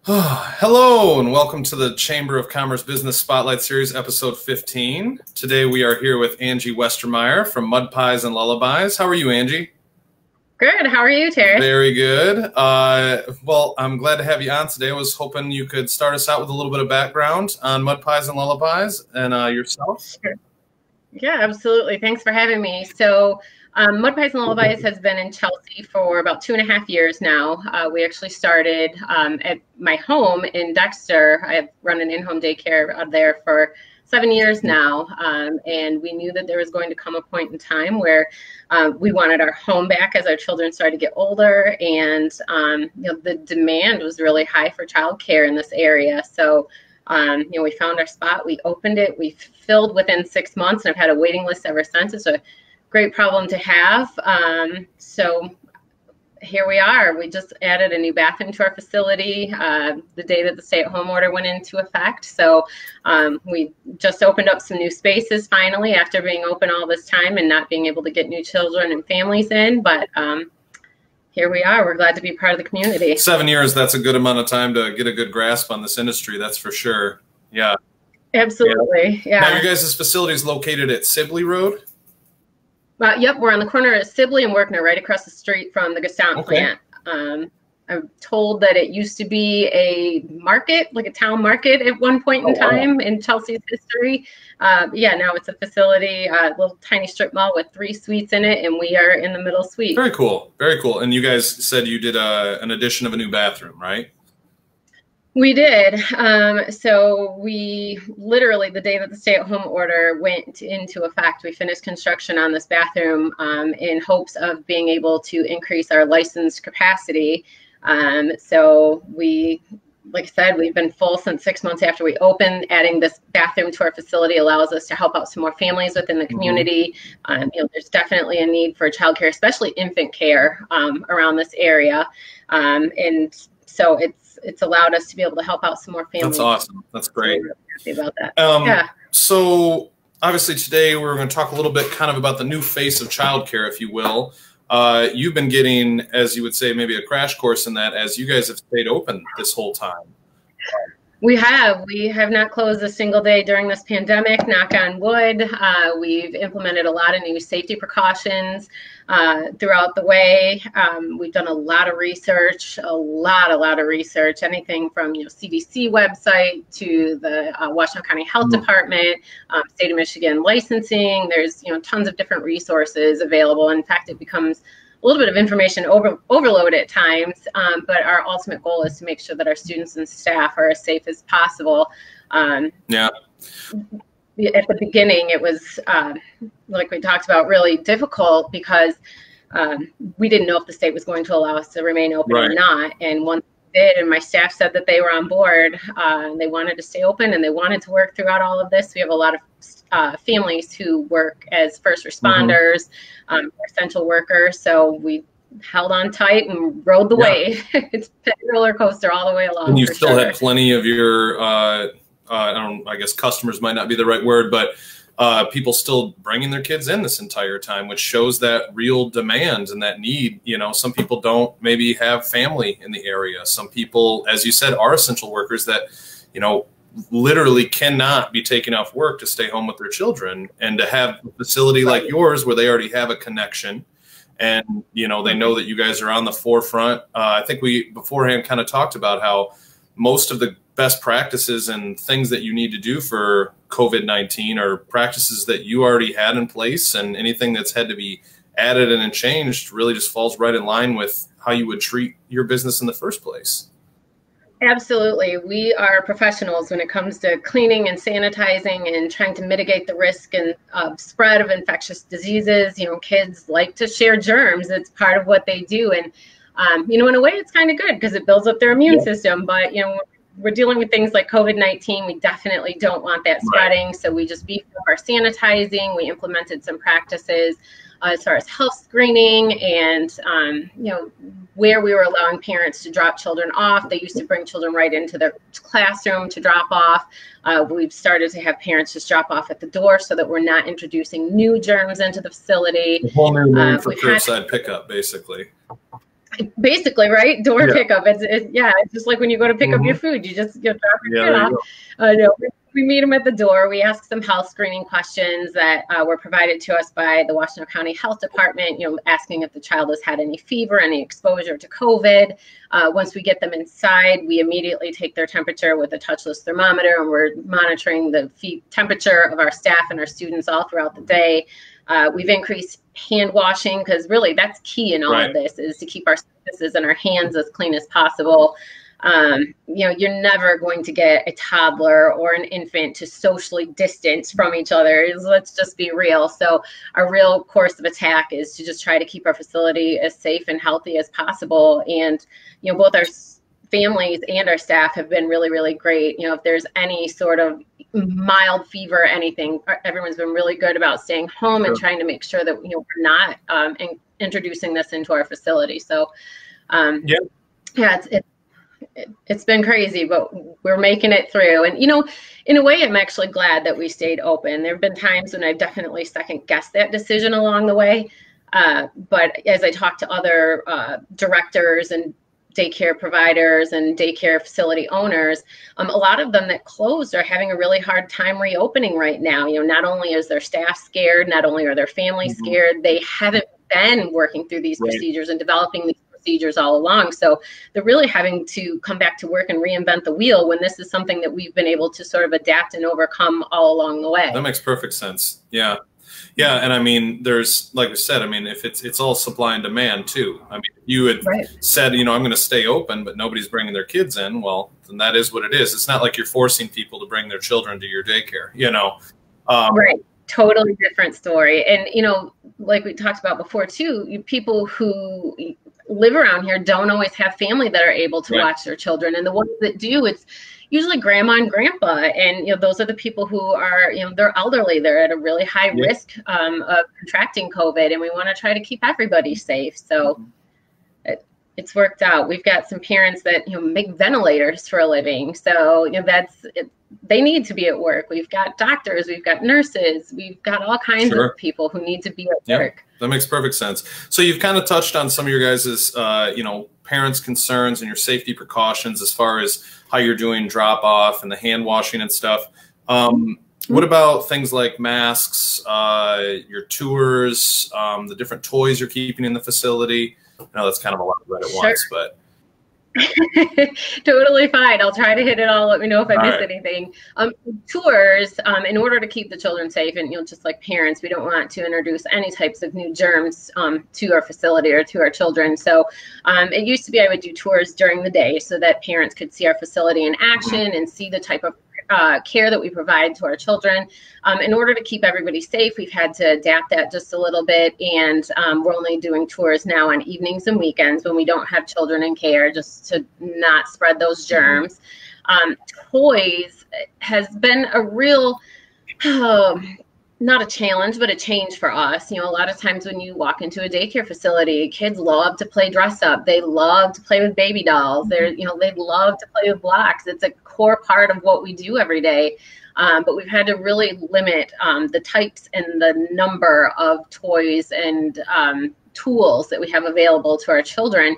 Hello and welcome to the Chamber of Commerce Business Spotlight Series, episode 15. Today we are here with Angie Westermeyer from Mudpies and Lullabies. How are you, Angie? Good. How are you, Terry? Very good. Well, I'm glad to have you on today. I was hoping you could start us out with a little bit of background on Mudpies and Lullabies and yourself. Sure. Yeah, absolutely. Thanks for having me. So Mudpies and Lullabies has been in Chelsea for about 2.5 years now. We actually started at my home in Dexter. I've run an in-home daycare out there for 7 years now. And we knew that there was going to come a point in time where we wanted our home back as our children started to get older. And the demand was really high for childcare in this area. So we found our spot, we opened it, we filled within 6 months, and I've had a waiting list ever since. It's a great problem to have. So here we are. We just added a new bathroom to our facility the day that the stay-at-home order went into effect. So we just opened up some new spaces finally after being open all this time and not being able to get new children and families in. But here we are. We're glad to be part of the community. 7 years, that's a good amount of time to get a good grasp on this industry, that's for sure. Yeah. Absolutely. Yeah. Now, your guys' facility is located at Sibley Road? Yep, we're on the corner of Sibley and Werkner, right across the street from the Gaston plant. I'm told that it used to be a market, like a town market at one point in time in Chelsea's history. Yeah, now it's a facility, a little tiny strip mall with 3 suites in it, and we are in the middle suite. Very cool. Very cool. And you guys said you did an addition of a new bathroom, right? We did. So we literally, the day that the stay-at-home order went into effect, we finished construction on this bathroom in hopes of being able to increase our licensed capacity. So we, like I said, we've been full since 6 months after we opened. Adding this bathroom to our facility allows us to help out some more families within the community. There's definitely a need for childcare, especially infant care around this area. And so it's allowed us to be able to help out some more families. That's awesome. That's great. So we're really happy about that. Yeah. So obviously today we're going to talk a little bit kind of about the new face of childcare, if you will. You've been getting, as you would say, maybe a crash course in that as you guys have stayed open this whole time. We have not closed a single day during this pandemic, knock on wood. We've implemented a lot of new safety precautions throughout the way. We've done a lot of research, a lot of research, anything from CDC website to the Washington County Health Department, State of Michigan licensing. There's tons of different resources available. In fact, it becomes a little bit of information overload at times, but our ultimate goal is to make sure that our students and staff are as safe as possible. Yeah. At the beginning, it was, like we talked about, really difficult because we didn't know if the state was going to allow us to remain open or not. And once we did, and my staff said that they were on board, and they wanted to stay open and they wanted to work throughout all of this. We have a lot of families who work as first responders, essential workers. So we held on tight and rode the wave. It's been a roller coaster all the way along. And you still had plenty of your, I guess customers might not be the right word, but people still bringing their kids in this entire time, which shows that real demand and that need. Some people don't maybe have family in the area. Some people, as you said, are essential workers that, literally cannot be taken off work to stay home with their children, and to have a facility like yours where they already have a connection and they know that you guys are on the forefront. I think we beforehand kind of talked about how most of the best practices and things that you need to do for COVID-19 are practices that you already had in place, and anything that's had to be added and changed really just falls right in line with how you would treat your business in the first place. Absolutely. We are professionals when it comes to cleaning and sanitizing and trying to mitigate the risk and spread of infectious diseases. Kids like to share germs. It's part of what they do. And, in a way, it's kind of good because it builds up their immune system. But, we're dealing with things like COVID-19. We definitely don't want that spreading. So we just beefed up our sanitizing. We implemented some practices as far as health screening and, where we were allowing parents to drop children off. They used to bring children right into their classroom to drop off. We've started to have parents just drop off at the door so that we're not introducing new germs into the facility. A whole new name for curbside pickup, basically. Basically, right? Door pickup. It's just like when you go to pick up your food, you just drop your kid off. No, we meet them at the door. We ask some health screening questions that were provided to us by the Washington County Health Department, asking if the child has had any fever, any exposure to COVID. Once we get them inside, we immediately take their temperature with a touchless thermometer, and we're monitoring the temperature of our staff and our students all throughout the day. We've increased hand washing, because really that's key in all of this, is to keep our surfaces and our hands as clean as possible. You're never going to get a toddler or an infant to socially distance from each other. Let's just be real. So our real course of attack is to just try to keep our facility as safe and healthy as possible. And, both our families and our staff have been really, really great. If there's any sort of mild fever, anything, everyone's been really good about staying home and trying to make sure that, we're not introducing this into our facility. So, it's been crazy, but we're making it through. And, in a way, I'm actually glad that we stayed open. There have been times when I've definitely second guessed that decision along the way. But as I talk to other directors and daycare providers and daycare facility owners, a lot of them that closed are having a really hard time reopening right now. Not only is their staff scared, not only are their families scared, they haven't been working through these procedures and developing these procedures all along. So they're really having to come back to work and reinvent the wheel, when this is something that we've been able to sort of adapt and overcome all along the way. That makes perfect sense. Yeah. Yeah, and I mean, there's, like we said, I mean, if it's all supply and demand too. I mean, if you had said, I'm going to stay open, but nobody's bringing their kids in, well, then that is what it is. It's not like you're forcing people to bring their children to your daycare, Right. Totally different story. And, like we talked about before too, people who live around here don't always have family that are able to watch their children. And the ones that do, it's usually grandma and grandpa. And, those are the people who are, they're elderly. They're at a really high risk of contracting COVID. And we want to try to keep everybody safe. So it's worked out. We've got some parents that, make ventilators for a living. So, they need to be at work. We've got doctors, we've got nurses, we've got all kinds of people who need to be at work. That makes perfect sense. So you've kind of touched on some of your guys' parents' concerns and your safety precautions as far as how you're doing drop off and the hand washing and stuff. What about things like masks, your tours, the different toys you're keeping in the facility? I know that's kind of a lot of at once, but totally fine. I'll try to hit it all. Let me know if I missed anything. Tours, in order to keep the children safe, and just like parents, we don't want to introduce any types of new germs to our facility or to our children. So it used to be I would do tours during the day so that parents could see our facility in action and see the type of care that we provide to our children. In order to keep everybody safe, we've had to adapt that just a little bit, and we're only doing tours now on evenings and weekends when we don't have children in care, just to not spread those germs. Toys has been a real, not a challenge, but a change for us. A lot of times when you walk into a daycare facility, kids love to play dress up. They love to play with baby dolls. They love to play with blocks. It's a core part of what we do every day. But we've had to really limit the types and the number of toys and tools that we have available to our children,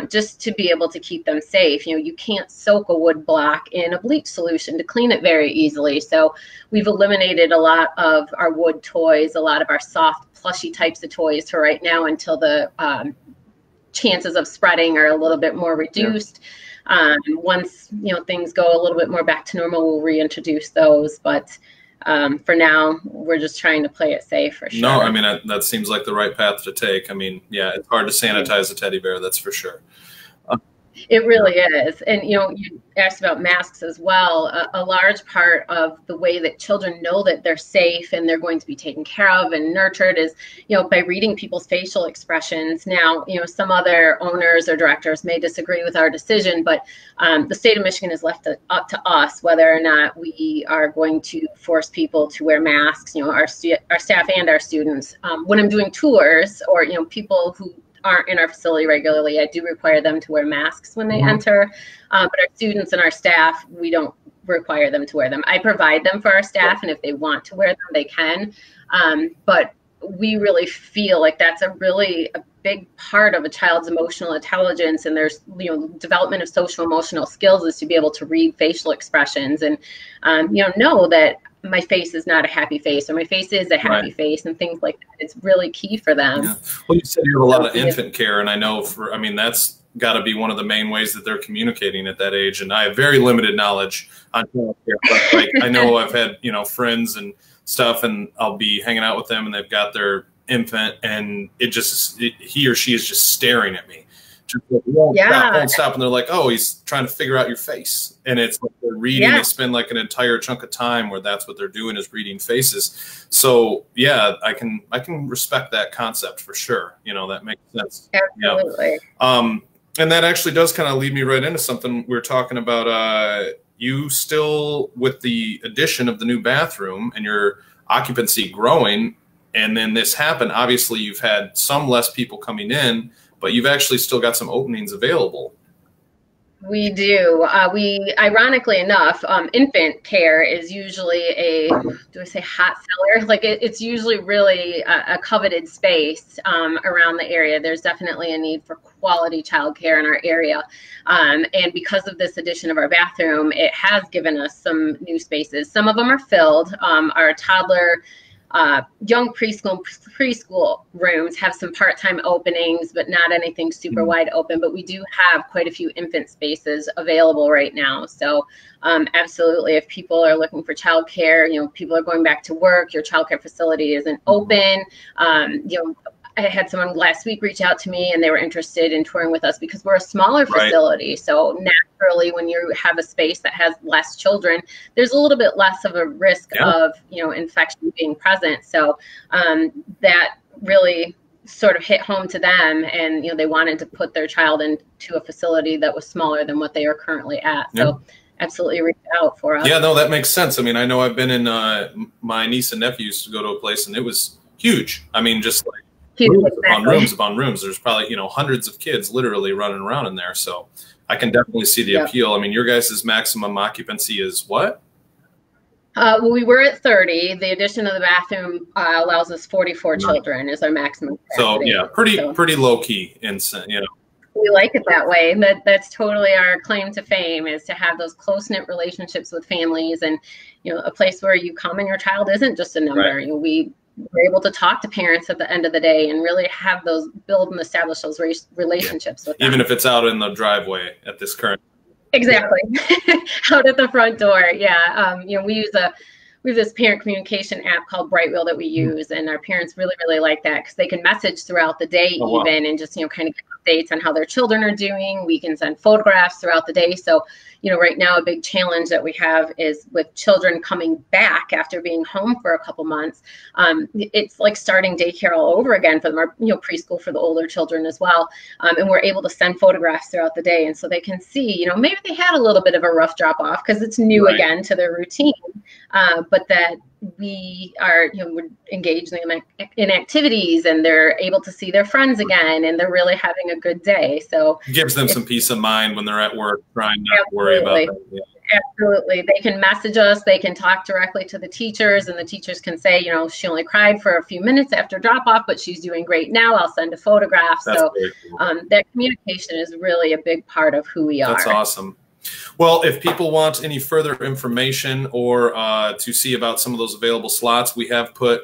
just to be able to keep them safe. You can't soak a wood block in a bleach solution to clean it very easily. So we've eliminated a lot of our wood toys, a lot of our soft plushy types of toys for right now, until the chances of spreading are a little bit more reduced. Once things go a little bit more back to normal, we'll reintroduce those. But for now, we're just trying to play it safe for sure. No, I mean, that seems like the right path to take. I mean, yeah, it's hard to sanitize a teddy bear, that's for sure. It really is. And, you asked about masks as well. A large part of the way that children know that they're safe and they're going to be taken care of and nurtured is, by reading people's facial expressions. Now, some other owners or directors may disagree with our decision, but the state of Michigan has left it up to us whether or not we are going to force people to wear masks, our staff and our students. When I'm doing tours, or, people who aren't in our facility regularly, I do require them to wear masks when they enter. But our students and our staff, we don't require them to wear them. I provide them for our staff, and if they want to wear them, they can. But we really feel like that's a big part of a child's emotional intelligence and there's, you know, development of social emotional skills is to be able to read facial expressions and, you know that my face is not a happy face or my face is a happy face and things like that. It's really key for them. Yeah. Well, you said you have a lot of infant care, and I know I mean, that's got to be one of the main ways that they're communicating at that age. And I have very limited knowledge on child care, but like, I know I've had, you know, friends and stuff, and I'll be hanging out with them and they've got their infant and he or she is just staring at me. Just like, won't stop. And they're like, oh, he's trying to figure out your face. And it's like they're reading, they spend like an entire chunk of time where that's what they're doing is reading faces. So yeah, I can respect that concept for sure. You know, that makes sense. Absolutely. Yeah. And that actually does kind of lead me right into something we were talking about. You still, with the addition of the new bathroom and your occupancy growing, and then this happened, obviously you've had some less people coming in, but you've actually still got some openings available. We do. We, ironically enough, infant care is usually a, do I say hot seller? Like it's usually really a coveted space around the area. There's definitely a need for quality childcare in our area. And because of this addition of our bathroom, it has given us some new spaces. Some of them are filled. Our toddler young preschool rooms have some part-time openings, but not anything super wide open. But we do have quite a few infant spaces available right now. So absolutely, if people are looking for childcare, you know, people are going back to work, your childcare facility isn't open. You know, I had someone last week reach out to me and they were interested in touring with us because we're a smaller facility. So naturally, when you have a space that has less children, there's a little bit less of a risk of, you know, infection being present. So that really sort of hit home to them, and, you know, they wanted to put their child into a facility that was smaller than what they are currently at. So absolutely reach out for us. Yeah, no, that makes sense. I mean, I know I've been in, my niece and nephew used to go to a place and it was huge. I mean, just like, rooms upon rooms. There's probably, you know, hundreds of kids literally running around in there. So I can definitely see the appeal. I mean, your guys' maximum occupancy is what? Well, we were at 30. The addition of the bathroom allows us 44 children is our maximum capacity. So yeah, pretty low key, you know. We like it that way. And that's totally our claim to fame, is to have those close-knit relationships with families, and, you know, a place where you come and your child isn't just a number. You know, we're able to talk to parents at the end of the day and really have those, build and establish those relationships with them. Even if it's out in the driveway at this current. Exactly. Out at the front door. Yeah. You know, we have this parent communication app called Brightwheel that we use, and our parents really, really like that because they can message throughout the day even and just, you know, kind of get updates on how their children are doing. We can send photographs throughout the day. So, you know, right now a big challenge that we have is with children coming back after being home for a couple months. It's like starting daycare all over again for them, or, you know, preschool for the older children as well. And we're able to send photographs throughout the day. And so they can see, you know, maybe they had a little bit of a rough drop off because it's new again to their routine. But that we are, you know, we're engaging them in activities and they're able to see their friends again and they're really having a good day. So it gives them some peace of mind when they're at work, trying not to worry about that. Yeah. Absolutely. They can message us, they can talk directly to the teachers, and the teachers can say, you know, she only cried for a few minutes after drop off, but she's doing great now. I'll send a photograph. That's so cool. That communication is really a big part of who we are. That's awesome. Well, if people want any further information or to see about some of those available slots, we have put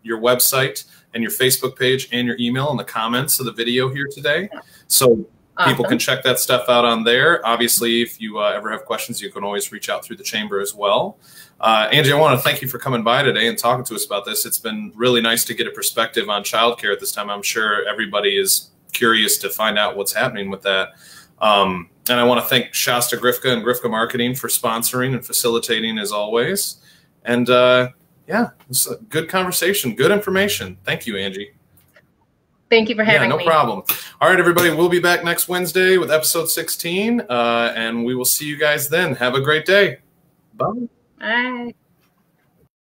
your website and your Facebook page and your email in the comments of the video here today. So people can check that stuff out on there. Obviously, if you ever have questions, you can always reach out through the chamber as well. Angie, I want to thank you for coming by today and talking to us about this. It's been really nice to get a perspective on childcare at this time. I'm sure everybody is curious to find out what's happening with that. And I want to thank Shasta Grifka and Grifka Marketing for sponsoring and facilitating as always. And yeah, it's a good conversation, good information. Thank you, Angie. Thank you for having me. No problem. All right, everybody, we'll be back next Wednesday with episode 16, and we will see you guys then. Have a great day. Bye. Bye.